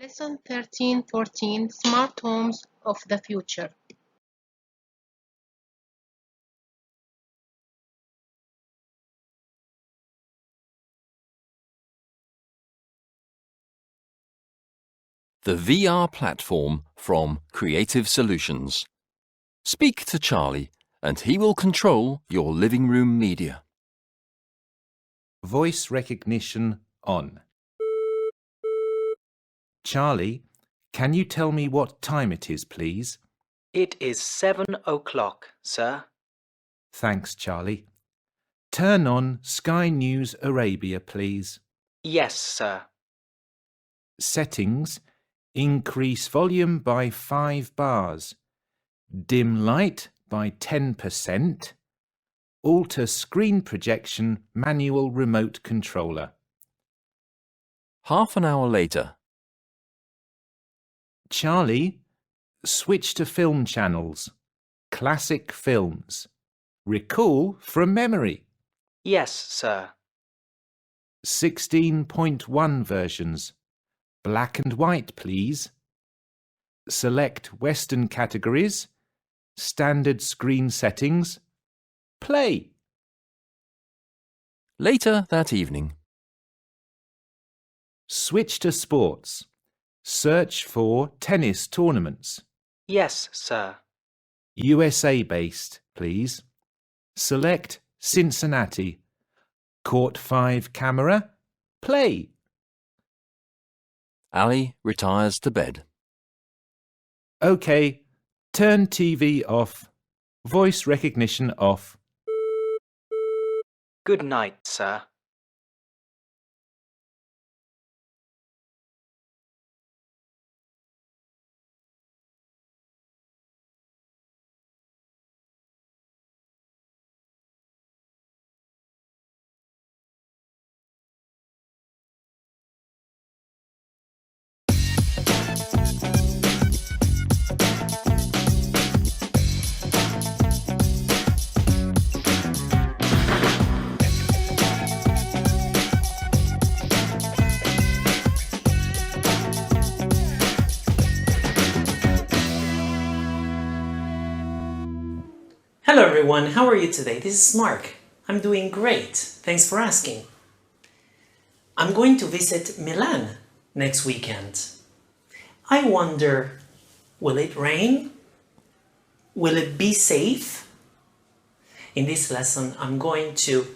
Lesson 13-14 Smart Homes of the Future. The VR platform from Creative Solutions. Speak to Charlie and he will control your living room media. Voice recognition on. Charlie, can you tell me what time it is, please? It is 7 o'clock, sir. Thanks, Charlie. Turn on Sky News Arabia, please. Yes, sir. Settings. Increase volume by 5 bars. Dim light by 10%. Alter screen projection manual remote controller. Half an hour later. Charlie, switch to film channels. Classic films. Recall from memory. Yes, sir. 16.1 versions. Black and white, please. Select Western categories. Standard screen settings. Play. Later that evening. Switch to sports. Search for tennis tournaments. Yes, sir. USA-based, please. Select Cincinnati. Court 5 camera. Play. Ali retires to bed. OK, turn TV off. Voice recognition off. Good night, sir. Hello everyone, how are you today? This is Mark. I'm doing great, thanks for asking. I'm going to visit Milan next weekend. I wonder, will it rain? Will it be safe? In this lesson, I'm going to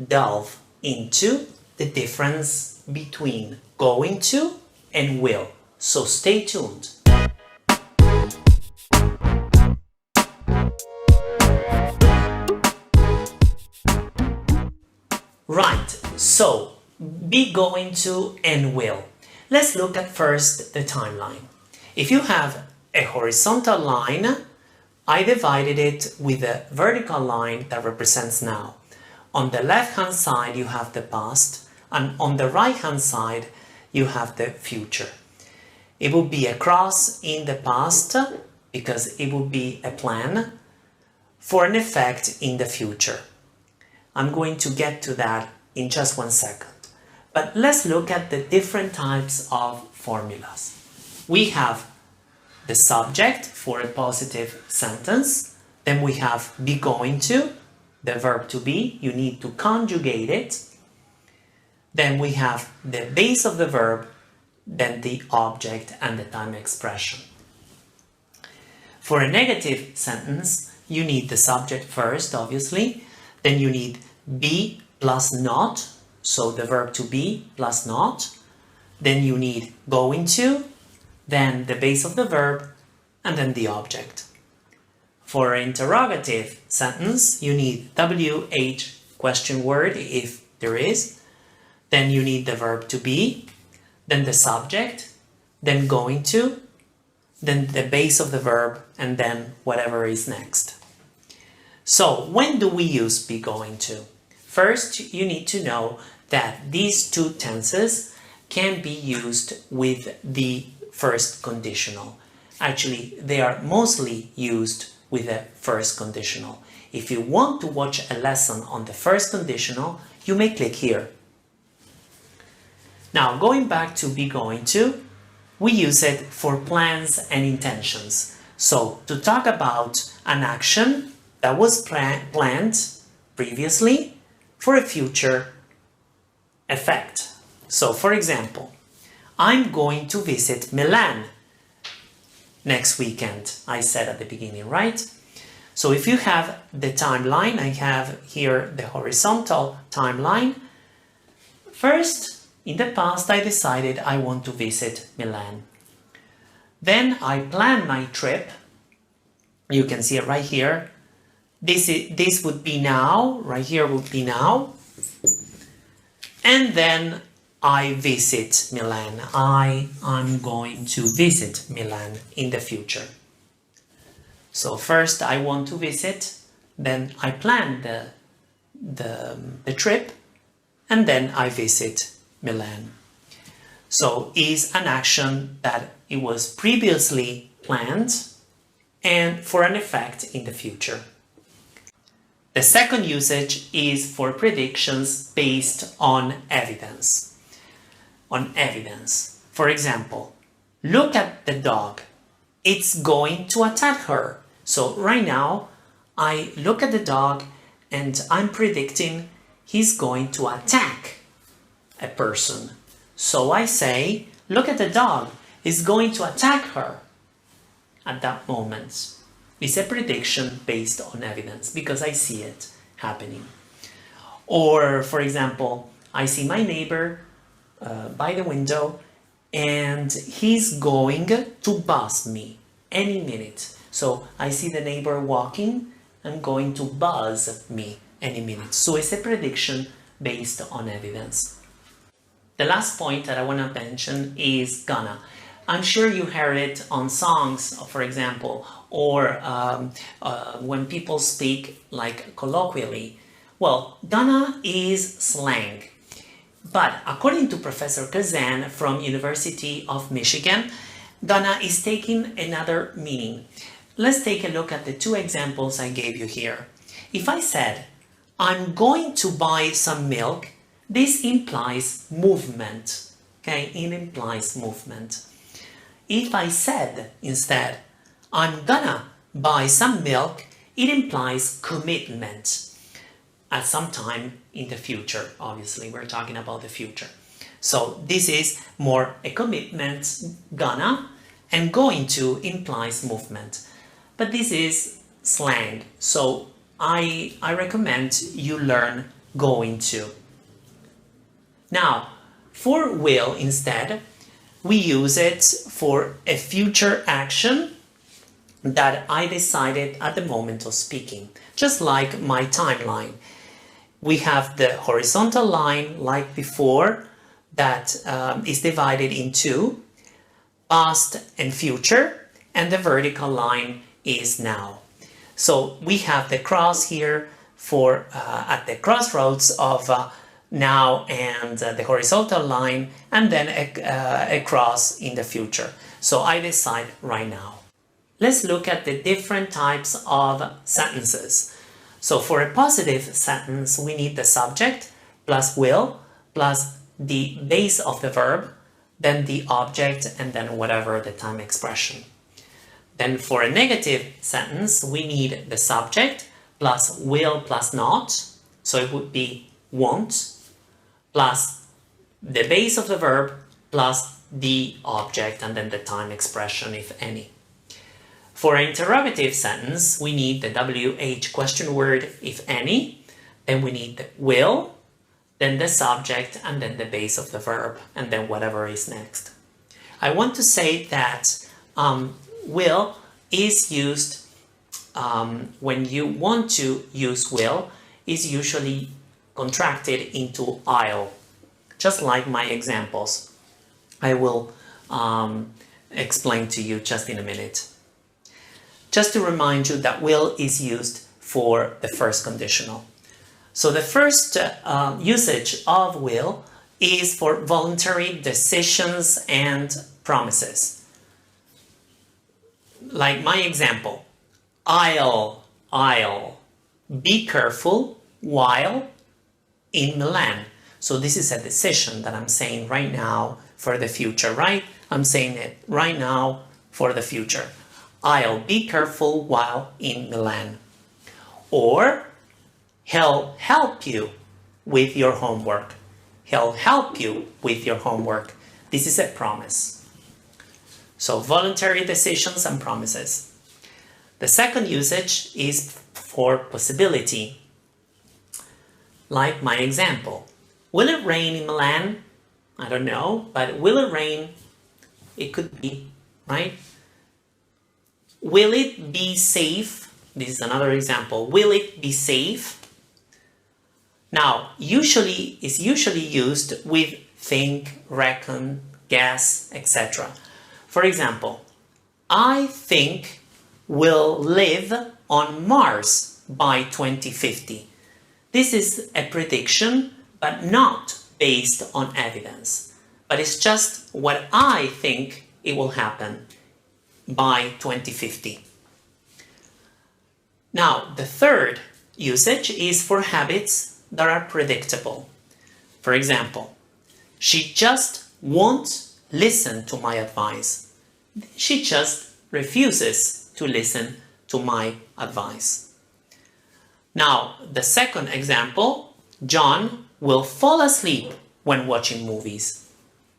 delve into the difference between going to and will. So stay tuned. Right, so be going to and will. Let's look at first the timeline. If you have a horizontal line, I divided it with a vertical line that represents now. On the left hand side you have the past, and on the right hand side you have the future. It will be a cross in the past because it will be a plan for an effect in the future. I'm going to get to that in just 1 second. But let's look at the different types of formulas. We have the subject for a positive sentence. Then we have be going to, the verb to be. You need to conjugate it. Then we have the base of the verb, then the object and the time expression. For a negative sentence, you need the subject first, obviously. Then you need be plus not, so the verb to be plus not. Then you need going to, then the base of the verb, and then the object. For an interrogative sentence, you need WH question word if there is. Then you need the verb to be, then the subject, then going to, then the base of the verb, and then whatever is next. So when do we use be going to? First, you need to know that these two tenses can be used with the first conditional. Actually, they are mostly used with the first conditional. If you want to watch a lesson on the first conditional, you may click here. Now, going back to be going to, we use it for plans and intentions. So to talk about an action that was planned previously for a future effect. So for example, I'm going to visit Milan next weekend, I said at the beginning, right? So if you have the timeline, I have here the horizontal timeline. First, in the past, I decided I want to visit Milan. Then I plan my trip. You can see it right here. This would be now, right here would be now. And then I visit Milan. I'm going to visit Milan in the future. So first I want to visit, then I plan the trip, and then I visit Milan. So is an action that it was previously planned and for an effect in the future. The second usage is for predictions based on evidence. For example, look at the dog. It's going to attack her. So right now, I look at the dog and I'm predicting he's going to attack a person. So I say, look at the dog. He's going to attack her at that moment. It's a prediction based on evidence because I see it happening. Or, for example, I see my neighbor by the window and he's going to buzz me any minute. So I see the neighbor walking and going to buzz me any minute. So it's a prediction based on evidence. The last point that I want to mention is gonna. I'm sure you heard it on songs, for example, or when people speak like colloquially. Well, gonna is slang. But according to Professor Kazan from University of Michigan, gonna is taking another meaning. Let's take a look at the two examples I gave you here. If I said, I'm going to buy some milk, this implies movement. Okay, it implies movement. If I said instead, I'm gonna buy some milk, it implies commitment. At some time in the future, obviously, we're talking about the future. So this is more a commitment, gonna, and going to implies movement. But this is slang, so I recommend you learn going to. Now, for will instead, we use it for a future action that I decided at the moment of speaking, just like my timeline. We have the horizontal line like before that is divided in two, past and future, and the vertical line is now. So we have the cross here for at the crossroads of now and the horizontal line, and then a cross in the future. So I decide right now. Let's look at the different types of sentences. So for a positive sentence, we need the subject plus will plus the base of the verb, then the object, and then whatever the time expression. Then for a negative sentence, we need the subject plus will plus not, so it would be won't, plus the base of the verb plus the object, and then the time expression, if any. For an interrogative sentence, we need the WH question word, if any, then we need the will, then the subject, and then the base of the verb, and then whatever is next. I want to say that will is used when you want to use will, is usually contracted into I'll, just like my examples. I will explain to you just in a minute. Just to remind you that will is used for the first conditional. So the first usage of will is for voluntary decisions and promises. Like my example, I'll be careful while in Milan. So this is a decision that I'm saying right now for the future, right? I'm saying it right now for the future. I'll be careful while in Milan. Or he'll help you with your homework. He'll help you with your homework. This is a promise. So voluntary decisions and promises. The second usage is for possibility. Like my example. Will it rain in Milan? I don't know, but will it rain? It could be, right? Will it be safe? This is another example. Will it be safe? Now, usually is usually used with think, reckon, guess, etc. For example, I think we'll live on Mars by 2050. This is a prediction, but not based on evidence. But it's just what I think it will happen by 2050. Now, the third usage is for habits that are predictable. For example, she just won't listen to my advice. She just refuses to listen to my advice. Now, the second example, John will fall asleep when watching movies.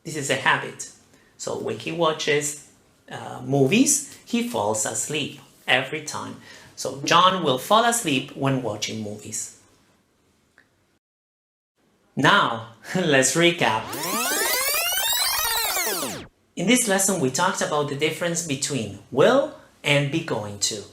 This is a habit. So when he watches movies, he falls asleep every time. So John will fall asleep when watching movies. Now, let's recap. In this lesson, we talked about the difference between will and be going to.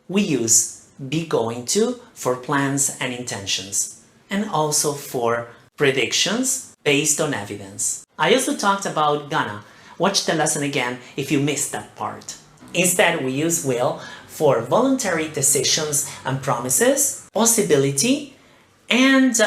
We use be going to for plans and intentions, and also for predictions based on evidence. I also talked about gonna. Watch the lesson again if you missed that part. Instead, we use will for voluntary decisions and promises, possibility, and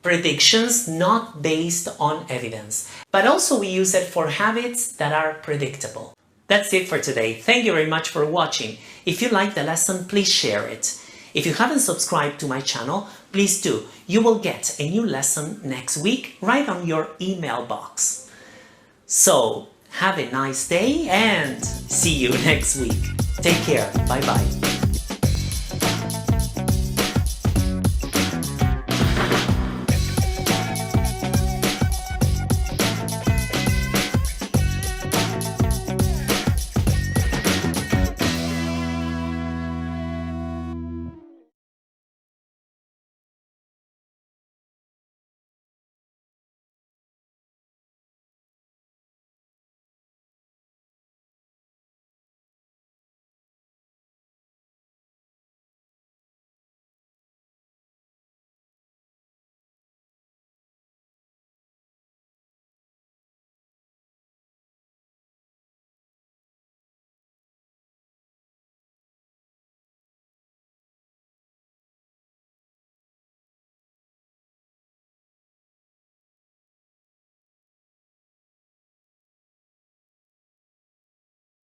predictions not based on evidence. But also we use it for habits that are predictable. That's it for today. Thank you very much for watching. If you liked the lesson, please share it. If you haven't subscribed to my channel, please do. You will get a new lesson next week right on your email box. So, have a nice day and see you next week. Take care. Bye-bye.